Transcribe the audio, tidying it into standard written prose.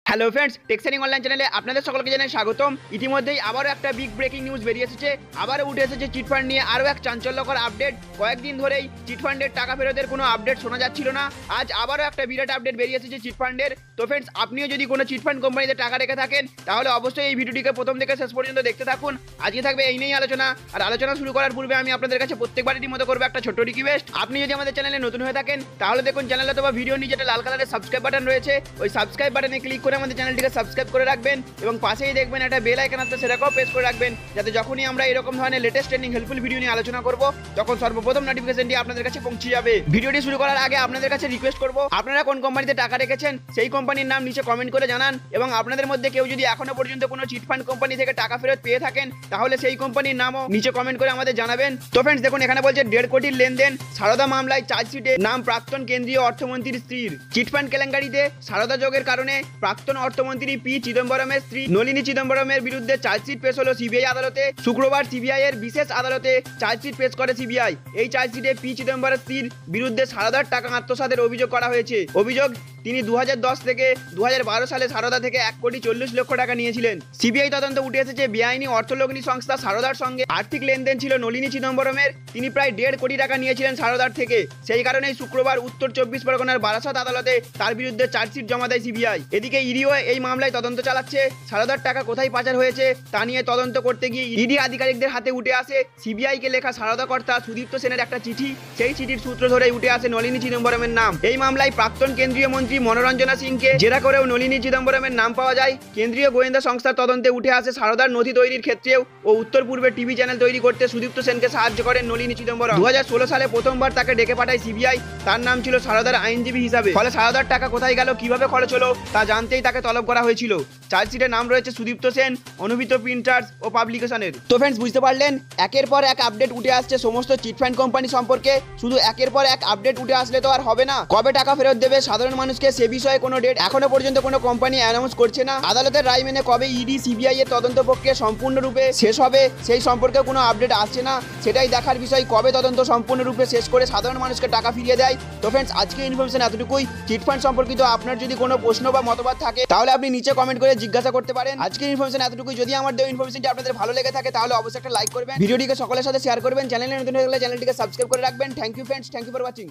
Hello friends, টেকসেনিং online চ্যানেলে আপনাদের সকলকে জানাই স্বাগতম। ইতিমধ্যেই আবারও একটা বিগ ব্রেকিং নিউজ বেরিয়ে এসেছে। আবারও উঠে এসেছে চিটফান্ড নিয়ে আরও এক চাঞ্চল্যকর আপডেট। কয়েকদিন ধরেই চিটফান্ডের টাকা ফেরতের কোনো আপডেট শোনা যাচ্ছিল না। আজ আবারও একটা বিরাট আপডেট বেরিয়ে এসেছে চিটফান্ডের। তো ফ্রেন্ডস, আপনিও যদি কোনো চিটফান্ড কোম্পানিতে টাকা রেখে থাকেন তাহলে অবশ্যই এই ভিডিওটিকে প্রথম থেকে শেষ পর্যন্ত দেখতে থাকুন। আজকে থাকবে এই নিয়েই আলোচনা। আর আলোচনা শুরু করার পূর্বে আমি আপনাদের কাছে প্রত্যেকবারেরই মতো করবো একটা ছোট্ট রিকোয়েস্ট। আপনি যদি আমাদের চ্যানেলে নতুন হয়ে থাকেন তাহলে দেখুন চ্যানেলে অথবা ভিডিও নিচে একটা লাল কালারের সাবস্ক্রাইব বাটন রয়েছে। ওই সাবস্ক্রাইব বাটনে ক্লিক করে আমাদের চ্যানেলটিকে সাবস্ক্রাইব করে রাখবেন এবং পাশেই দেখবেন একটা বেল আইকন আছে, সেটাকেও প্রেস করে রাখবেন, যাতে যখনই আমরা এরকম ধরনের লেটেস্ট ট্রেন্ডিং হেল্পফুল ভিডিও নিয়ে আলোচনা করব তখন সর্বপ্রথম নোটিফিকেশনটি আপনাদের কাছে পৌঁছে যাবে। ভিডিওটি শুরু করার আগে আপনাদের কাছে রিকোয়েস্ট করব, আপনারা কোন কোম্পানিতে টাকা রেখেছেন সেই কোম্পানির নাম নিচে কমেন্ট করে জানান। এবং আপনাদের মধ্যে কেউ যদি এখনো পর্যন্ত কোনো চিটফান্ড কোম্পানি থেকে টাকা ফেরত পেয়ে থাকেন তাহলে সেই কোম্পানির নামও নিচে কমেন্ট করে আমাদের জানাবেন। তো ফ্রেন্ডস, দেখুন এখানে বলছে 1.5 কোটির লেনদেন। সারদা মামলায় চার্জশিটে নাম প্রাক্তন কেন্দ্রীয় অর্থমন্ত্রীর স্ত্রীর। চিটফান্ড কেলেঙ্কারিতে সারদা যোগের কারণে প্রাক্তন অর্থমন্ত্রী পি চিদম্বরমের স্ত্রী নলিনী চিদম্বরমের বিরুদ্ধে চার্জশিট পেশ হলো সিবিআই আদালতে। শুক্রবার সিবিআই এর বিশেষ আদালতে চার্জশিট পেশ করে সিবিআই। এই চার্জশিটে পি চিদম্বরের স্ত্রীর বিরুদ্ধে সারদার টাকা আত্মসাতের অভিযোগ করা হয়েছে। অভিযোগ, তিনি 2010 থেকে 2012 সালে সারদা থেকে 1,40,00,000 টাকা নিয়েছিলেন। সিবিআই তদন্ত উঠে এসেছে বেআইনি অর্থলগ্নি সংস্থা সারদার সঙ্গে আর্থিক লেনদেন ছিল নলিনী চিদম্বরমের। তিনি প্রায় 1.5 কোটি টাকা নিয়েছিলেন সারদার থেকে। সেই কারণেই শুক্রবার উত্তর 24 পরগনার বারাসাত আদালতে তার বিরুদ্ধে চার্জশিট জমা দেয় সিবিআই। এদিকে ইডিও এই মামলায় তদন্ত চালাচ্ছে। সারদার টাকা কোথায় পাচার হয়েছে তা নিয়ে তদন্ত করতে গিয়ে ইডি আধিকারিকদের হাতে উঠে আসে সিবিআই কে লেখা সারদা কর্তা সুদীপ্ত সেনের একটা চিঠি। সেই চিঠির সূত্র ধরেই উঠে আসে নলিনী চিদম্বরমের নাম। এই মামলায় প্রাক্তন কেন্দ্রীয় মন্ত্রী মনোরঞ্জনা সিংকে জেরা করেও নলিনী চিদম্বরমের নাম পাওয়া যায়। কেন্দ্রীয় গোয়েন্দা সংস্থার তদন্তে উঠে আসে সারদার নথি তৈরির ক্ষেত্রেও ও উত্তর পূর্বে টিভি চ্যানেল তৈরি করতে সুদীপ্ত সেনকে সাহায্য করেন নলিনী চিদম্বরম। 2016 সালে প্রথমবার তাকে ডেকে পাঠায় সিবিআই। তার নাম ছিল সারদার আইনজীবী হিসাবে। ফলে সারদার টাকা কোথায় গেল, কিভাবে খরচ হলো তা জানতেই তাকে তলব করা হয়েছিল। চার্জশিটের নাম রয়েছে সুদীপ্ত সেন, অনুভিত প্রিন্টার্স ও পাবলিকেশনের। তো ফ্রেন্ডস, বুঝতে পারলেন একের পর এক আপডেট উঠে আসছে সমস্ত চিটফান্ড কোম্পানি সম্পর্কে। শুধু একের পর এক আপডেট উঠে আসলে তো আর হবে না। কবে টাকা ফেরত দেবে সাধারণ মানুষকে সে বিষয়ে কোনো ডেট এখনো পর্যন্ত কোনো কোম্পানি অ্যানাউন্স করছে না। আদালতের রায় মেনে কবে ইডি সিবিআই এর তদন্ত প্রক্রিয়া সম্পূর্ণরূপে শেষ হবে সেই সম্পর্কে কোনো আপডেট আসছে না। সেটাই দেখার বিষয়, কবে তদন্ত সম্পূর্ণরূপে শেষ করে সাধারণ মানুষকে টাকা ফিরিয়ে দেয়। তো ফ্রেন্ডস, আজকে ইনফরমেশন এতটুকুই। চিটফান্ড সম্পর্কিত আপনার যদি কোনো প্রশ্ন বা মতবাদ থাকে তাহলে আপনি নিচে কমেন্ট করে জিজ্ঞাসা করতে পারেন। আজকের ইনফরমেশন এতটুকুই। যদি আমার দেওয়া ইনফরমেশনটি আপনাদের ভালো লেগে থাকে তাহলে অবশ্যই একটা লাইক করবেন, ভিডিওটিকে সকলের সাথে শেয়ার করবেন। চ্যানেলে নতুন হয়ে গেলে চ্যানেলটিকে সাবস্ক্রাইব করে রাখবেন। Thank you friends, thank you for watching.